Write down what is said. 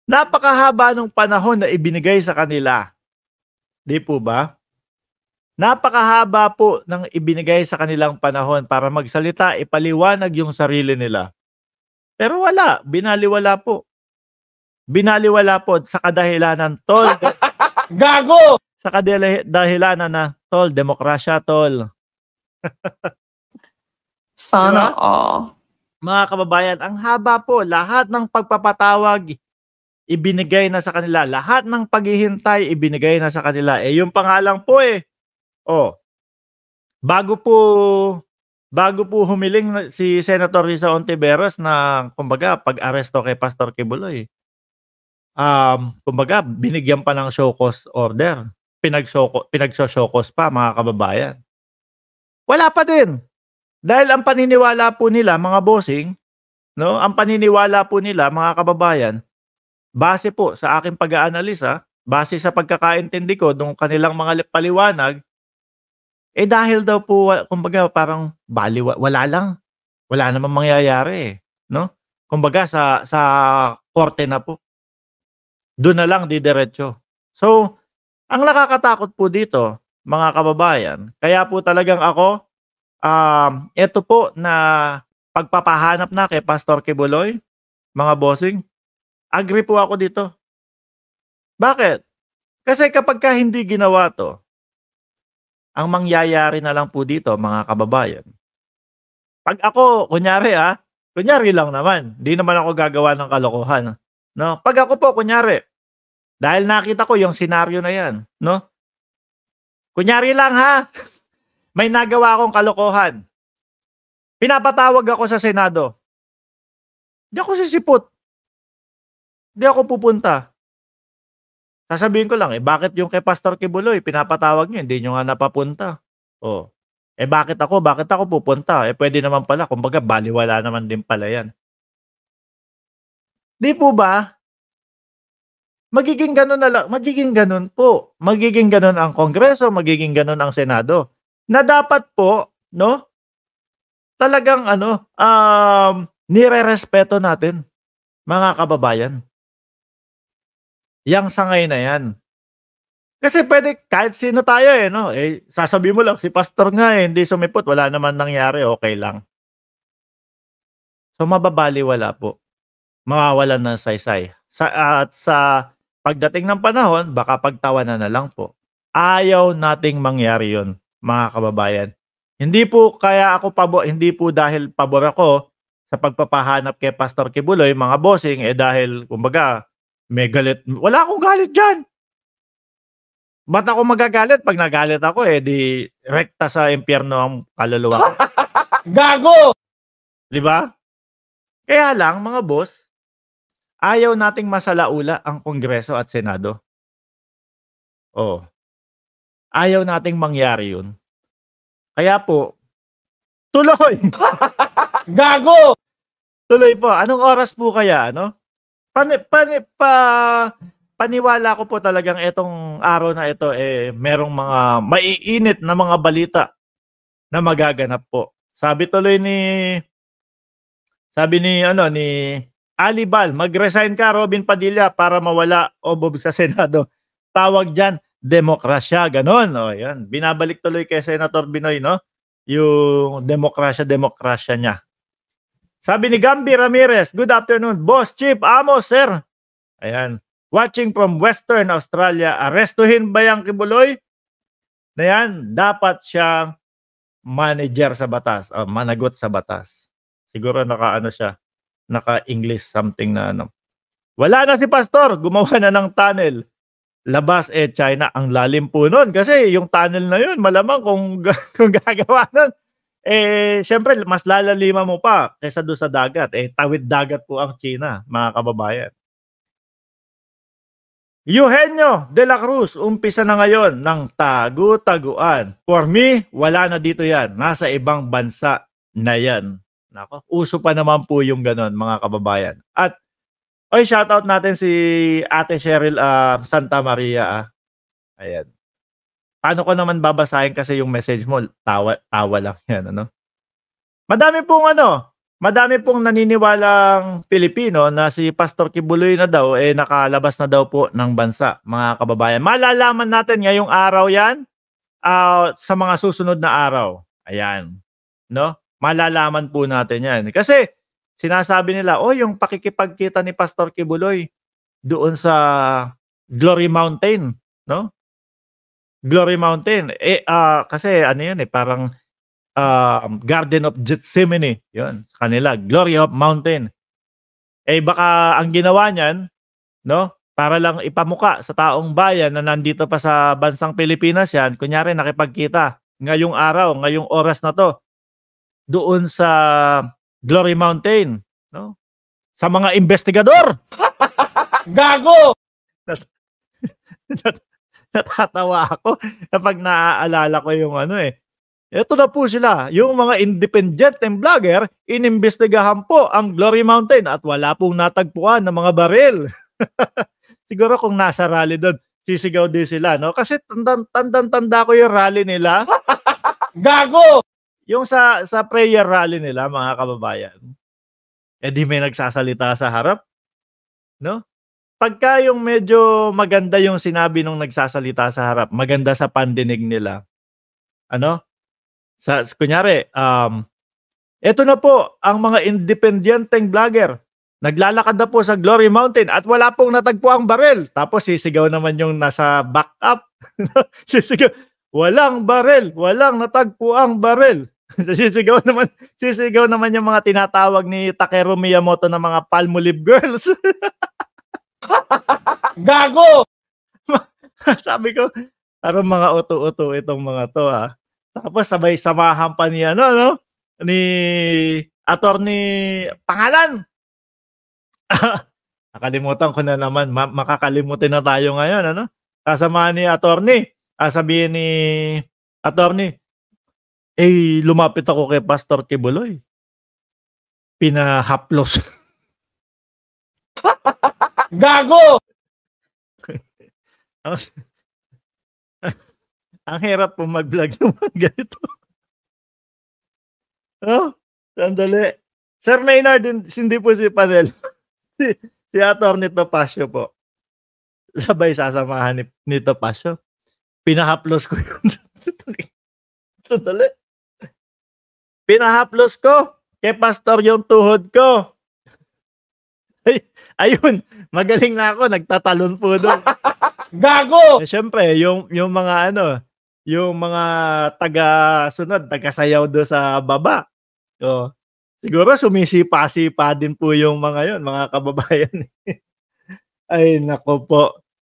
Napakahaba ng panahon na ibinigay sa kanila. Di po ba? Napakahaba po ng ibinigay sa kanilang panahon para magsalita, ipaliwanag yung sarili nila. Pero wala, binaliwala po. Binaliwala po sa kadahilanan, tol. Gago! Sa kadahilanan na, tol, demokrasya, tol. Sana Diba? all. Mga kababayan, ang haba po. Lahat ng pagpapatawag, ibinigay na sa kanila. Lahat ng paghihintay, ibinigay na sa kanila. Eh, yung pangalan po eh. Oh, bago po humiling si Senator Risa Hontiveros na kumbaga pag-aresto kay Pastor Kibuloy, kumbaga binigyan pa ng show cause order. Pinagso-show cause pa, mga kababayan. Wala pa din. Dahil ang paniniwala po nila, mga bossing, no? Ang paniniwala po nila, mga kababayan, base po sa aking pag-aanalisa, base sa pagkakaintindi ko nung kanilang mga paliwanag, eh dahil daw po, kumbaga parang wala lang. Wala namang mangyayari eh, no? Kumbaga sa korte na po. Doon na lang didiretso. So, ang nakakatakot po dito, mga kababayan, kaya po talagang ako, ito po na pagpapahanap na kay Pastor Kibuloy, mga bossing, agree po ako dito. Bakit? Kasi kapag ka hindi ginawa to, ang mangyayari na lang po dito, mga kababayan. Pag ako, kunyari lang naman, di naman ako gagawa ng kalokohan. No? Pag ako po, kunyari, dahil nakita ko yung senaryo na yan, no? Kunyari lang ha, may nagawa akong kalokohan. Pinapatawag ako sa Senado. Di ako sisipot. Di ako pupunta. Sasabihin ko lang, bakit yung kay Pastor Kibuloy, pinapatawag niyo, hindi nyo nga napapunta. Oh. Bakit ako pupunta? Pwede naman pala, kumbaga baliwala naman din pala yan. Di po ba? Magiging ganun na lang, magiging ganun po. Magiging ganun ang Kongreso, magiging ganun ang Senado. Na dapat po, no? Talagang nire-respeto natin, mga kababayan. Yang sangay na yan. Kasi pwede kahit sino tayo no? Sasabihin mo lang, si pastor nga hindi sumipot, wala naman nangyari, okay lang. So mababaliwala po. Mawawalan ng saysay. At sa pagdating ng panahon, baka pagtawanan na lang po. Ayaw nating mangyari yun, mga kababayan. Hindi po dahil pabor ako sa pagpapahanap kay Pastor Kibuloy, mga bossing, dahil kumbaga may galit. Wala akong galit dyan. Ba't ako magagalit? Pag nagalit ako, di rekta sa impyerno ang kaluluwa. Gago! Di ba? Kaya lang, mga boss, ayaw nating masalaula ang Kongreso at Senado. Oh. Ayaw nating mangyari yun. Kaya po, tuloy! Gago! Tuloy po. Anong oras po kaya, no? Paniwala ko po talagang itong araw na ito merong mga maiinit na mga balita na magaganap po. Sabi ni Ali Bal, mag-resign ka, Robin Padilla, para mawala o bob sa Senado. Tawag dyan, demokrasya, ganon. O, yan. Binabalik tuloy kay Senator Binoy, no? Yung demokrasya niya. Sabi ni Gambi Ramirez, good afternoon, Boss Chief Amos, sir. Ayan. Watching from Western Australia, arestuhin ba yung Kibuloy? Na yan, dapat siyang manager sa batas, managot sa batas. Siguro naka-English something na Wala na si Pastor, gumawa na ng tunnel. Labas China, ang lalim po nun. Kasi yung tunnel na yun, malamang kung gagawa nun, syempre, mas lalalima mo pa kaysa doon sa dagat. Tawid dagat po ang China, mga kababayan. Eugenio de la Cruz, umpisa na ngayon ng tagu-taguan. For me, wala na dito yan. Nasa ibang bansa na yan. Nako, uso pa naman po yung ganon, mga kababayan. At, shoutout natin si Ate Cheryl Santa Maria. Ayan. Paano ko naman babasahin kasi yung message mo? Tawa lang yan, ano? Madami Madami pong naniniwalang Pilipino na si Pastor Kibuloy na daw, nakalabas na daw po ng bansa, mga kababayan. Malalaman natin ngayong araw 'yan, sa mga susunod na araw. Ayan, 'no? Malalaman po natin 'yan. Kasi sinasabi nila, "Oh, yung pakikipagkita ni Pastor Kibuloy doon sa Glory Mountain," 'no? Glory Mountain, kasi ano 'yun, parang Garden of Gethsemane, 'yun sa kanila, Glory of Mountain. Baka ang ginawa niyan, 'no, para lang ipamuka sa taong bayan na nandito pa sa bansang Pilipinas 'yan, kunyari nakipagkita ngayong araw, ngayong oras na 'to, doon sa Glory Mountain, 'no, sa mga investigador. Gago! Natatawa ako kapag naaalala ko yung ano, eto na po sila, yung mga independent vlogger, inimbestigahan po ang Glory Mountain at wala pong natagpuan na mga baril. Siguro kung nasa rally doon, sisigaw din sila, 'no? Kasi tandang-tanda ko yung rally nila, Gago! yung sa prayer rally nila, mga kababayan. Di may nagsasalita sa harap, 'no? Pagka yung medyo maganda yung sinabi nung nagsasalita sa harap, maganda sa pandinig nila, ano, kunyari, eto na po ang mga independenteng vlogger, naglalakad na po sa Glory Mountain at wala pong natagpuang baril. Tapos sisigaw naman yung nasa backup, sisigaw, "Walang baril, walang natagpuang baril." Sisigaw naman yung mga tinatawag ni Takeru Miyamoto na mga Palmolive girls. Gago! Sabi ko, parang mga uto-uto itong mga 'to, Tapos sabay samahan pa ni ano 'no, ni attorney pangalan? Nakalimutan ko na naman, makakalimutin na tayo ngayon ano. Sasamahan ni attorney, sasabihin ni attorney, lumapit ako kay Pastor Kibuloy. Pinahaplos. Gago! Ang hirap po mag-vlog ng mga ganito. Sandali. Sir Maynard, hindi po si Panel. Si Attorney Topacio po. Sabay sasamahan ni Topacio. Pinahaplos ko yun. Sandali. Pinahaplos ko kay Pastor yung tuhod ko. Ayun, magaling na ako, nagtatalon po doon. Gago! Siyempre, yung mga yung mga taga-sunod, taga-sayaw doon sa baba. Siguro sumisipa-sipa din po yung mga yon, mga kababayan. Ay nako po.